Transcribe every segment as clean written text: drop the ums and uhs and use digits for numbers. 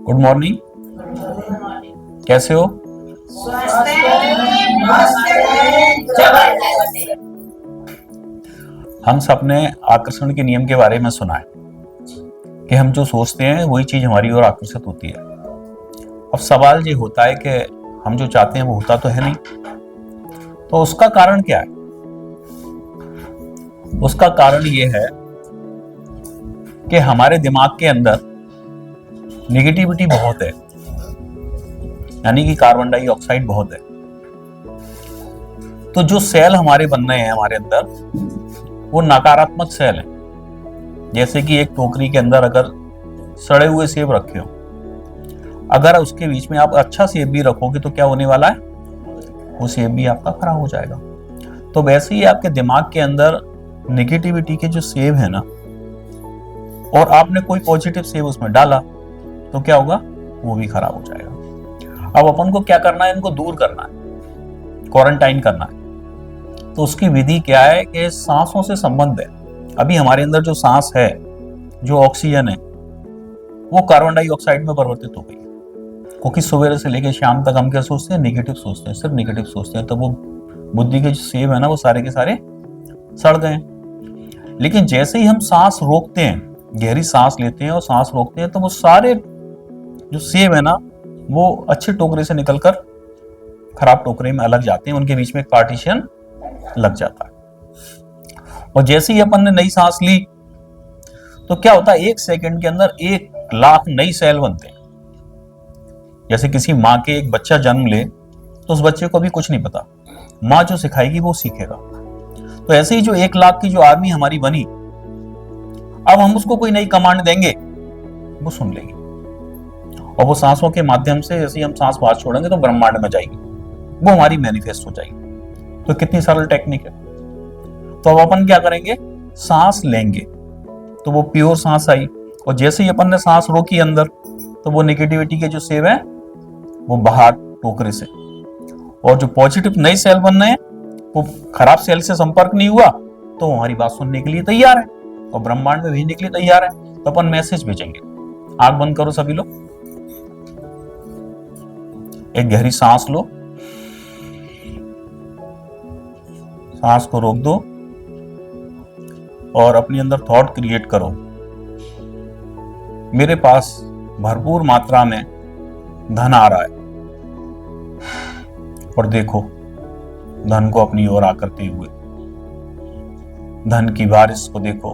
Good morning. कैसे हो? स्वस्थ हैं, मस्त हैं, जबरदस्त हैं। हम सबने आकर्षण के नियम के बारे में सुना है कि हम जो सोचते हैं वही चीज हमारी ओर आकर्षित होती है। अब सवाल ये होता है कि हम जो चाहते हैं वो होता तो है नहीं, तो उसका कारण क्या है? उसका कारण ये है कि हमारे दिमाग के अंदर नेगेटिविटी बहुत है, यानी कि कार्बन डाइऑक्साइड बहुत है। तो जो सेल हमारे बन रहे हैं हमारे अंदर, वो नकारात्मक सेल हैं। जैसे कि एक टोकरी के अंदर अगर सड़े हुए सेब रखे हो, अगर उसके बीच में आप अच्छा सेब भी रखोगे तो क्या होने वाला है? वो सेब भी आपका खराब हो जाएगा। तो वैसे ही आपके दिमाग के अंदर नेगेटिविटी के जो सेब है ना, और आपने कोई पॉजिटिव सेब उसमें डाला तो क्या होगा? वो भी खराब हो जाएगा। अब अपन को क्या करना है? इनको दूर करना है, क्वारंटाइन करना है। तो उसकी विधि क्या है कि सांसों से संबंध है। अभी हमारे अंदर जो सांस है, जो ऑक्सीजन है, वो कार्बन डाइऑक्साइड में परिवर्तित हो गई। क्योंकि सवेरे से लेकर शाम तक हम क्या सोचते हैं? नेगेटिव सोचते हैं, सिर्फ नेगेटिव सोचते हैं। तो वो बुद्धि के जो सेब है ना, वो सारे के सारे सड़ गए। लेकिन जैसे ही हम सांस रोकते हैं, गहरी सांस लेते हैं और सांस रोकते हैं, तो वो सारे जो सेब है ना, वो अच्छे टोकरे से निकलकर खराब टोकरे में अलग जाते हैं। उनके बीच में एक पार्टीशन लग जाता है। और जैसे ही अपन ने नई सांस ली तो क्या होता है? 1 सेकंड के अंदर 1 लाख नई सेल बनते हैं। जैसे किसी माँ के एक बच्चा जन्म ले तो उस बच्चे को अभी कुछ नहीं पता, माँ जो सिखाएगी वो सीखेगा। तो ऐसे ही जो 1 लाख की जो आर्मी हमारी बनी, अब हम उसको कोई नई कमांड देंगे, वो सुन लेगी। और वो सांसों के माध्यम से, जैसे ही हम सांस बाहर छोड़ेंगे तो ब्रह्मांड में जाएगी, वो हमारी मैनिफेस्ट हो जाएगी। तो कितनी सरल टेक्निक है। तो अब अपन क्या करेंगे? सांस लेंगे तो वो प्योर सांस आई, और जैसे ही अपन ने सांस रोकी अंदर, तो वो नेगेटिविटी के जो सेब है वो बाहर टोकरे से, और जो पॉजिटिव नई सेल बन रहे हैं वो खराब सेल से संपर्क नहीं हुआ, तो हमारी बात सुनने के लिए तैयार है और ब्रह्मांड में भेजने के लिए तैयार है। तो अपन मैसेज भेजेंगे। आंख बंद करो सभी लोग, एक गहरी सांस लो, सांस को रोक दो और अपने अंदर थॉट क्रिएट करो, मेरे पास भरपूर मात्रा में धन आ रहा है। और देखो धन को अपनी ओर आकरते हुए, धन की बारिश को देखो।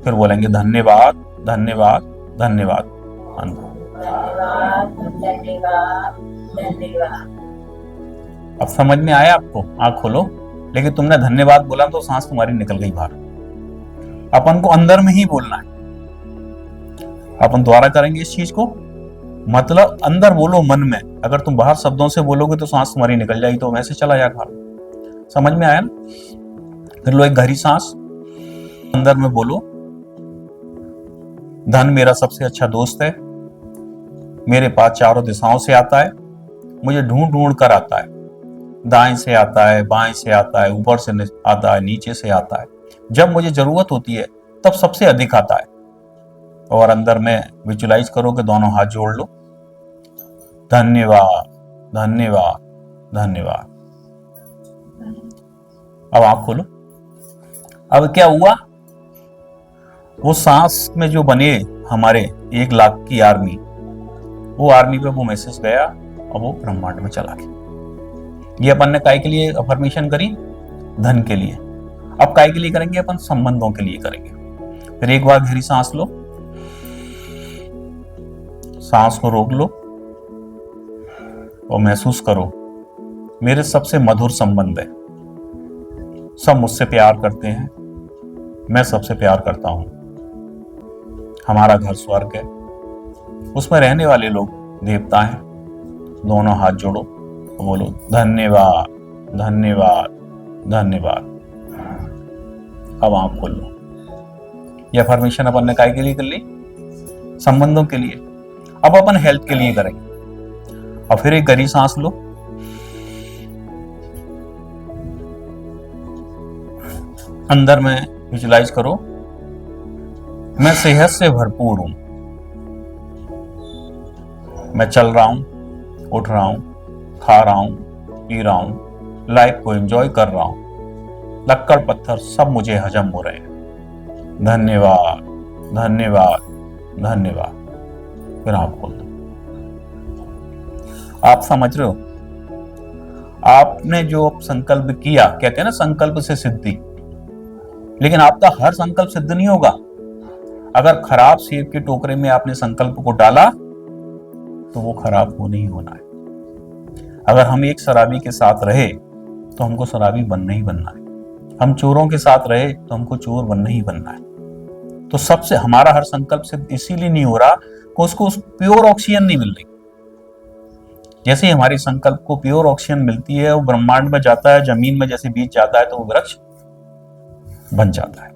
फिर बोलेंगे धन्यवाद, धन्यवाद, धन्यवाद। धन्यवाद, धन्यवाद। अब समझ में आया आपको? आंख खोलो। लेकिन तुमने धन्यवाद बोला तो सांस तुम्हारी निकल गई बाहर। अपन को अंदर में ही बोलना है। अपन द्वारा करेंगे इस चीज को, मतलब अंदर बोलो मन में। अगर तुम बाहर शब्दों से बोलोगे तो सांस तुम्हारी निकल जाएगी, तो वैसे चला जाएगा बाहर। समझ में आया ना? फिर लो एक गहरी सांस, अंदर में बोलो, धन मेरा सबसे अच्छा दोस्त है, मेरे पास चारों दिशाओं से आता है, मुझे ढूंढ ढूंढ कर आता है, दाएं से आता है, बाएं से आता है, ऊपर से आता है, नीचे से आता है। जब मुझे जरूरत होती है तब सबसे अधिक आता है। और अंदर में विजुलाइज करो कि दोनों हाथ जोड़ लो, धन्यवाद, धन्यवाद, धन्यवाद। अब आंख खोलो। अब क्या हुआ? वो सांस में जो बने हमारे 1 लाख की आर्मी, वो आर्मी पे वो मैसेज गया और वो ब्रह्मांड में चला गया। ये अपन ने काय के लिए अफर्मेशन करी? धन के लिए। अब काय के लिए करेंगे? अपन संबंधों के लिए करेंगे। फिर एक बार गहरी सांस लो, सांस को रोक लो और महसूस करो, मेरे सबसे मधुर संबंध है, सब मुझसे प्यार करते हैं, मैं सबसे प्यार करता हूं, हमारा घर स्वर्ग है, उसमें रहने वाले लोग देवता हैं। दोनों हाथ जोड़ो और बोलो धन्यवाद, धन्यवाद, धन्यवाद। अब आंख खोल लो। यह अफर्मेशन अपन ने काय के लिए कर ली? संबंधों के लिए। अब अपन हेल्थ के लिए करेंगे। और फिर एक गहरी सांस लो, अंदर में विजुलाइज करो मैं सेहत से भरपूर हूं। मैं चल रहा हूं, उठ रहा हूं, खा रहा हूं, पी रहा हूं, लाइफ को एंजॉय कर रहा हूं। लक्कड़ पत्थर सब मुझे हजम हो रहे हैं। धन्यवाद, धन्यवाद, धन्यवाद। फिर आप बोल दो। आप समझ रहे हो, आपने जो संकल्प किया, कहते हैं ना संकल्प से सिद्धि, लेकिन आपका हर संकल्प सिद्ध नहीं होगा। अगर खराब सेब के टोकरे में आपने संकल्प को डाला तो वो खराब होना ही होना है। अगर हम एक शराबी के साथ रहे तो हमको शराबी बनना ही बनना है। हम चोरों के साथ रहे तो हमको चोर बनना ही बनना है। तो सबसे हमारा हर संकल्प सिद्ध इसीलिए नहीं हो रहा कि उसको उस प्योर ऑक्सीजन नहीं मिल रही। जैसे ही हमारी संकल्प को प्योर ऑक्सीजन मिलती है, वो ब्रह्मांड में जाता है, जमीन में जैसे बीज जाता है तो वो वृक्ष बन जाता है।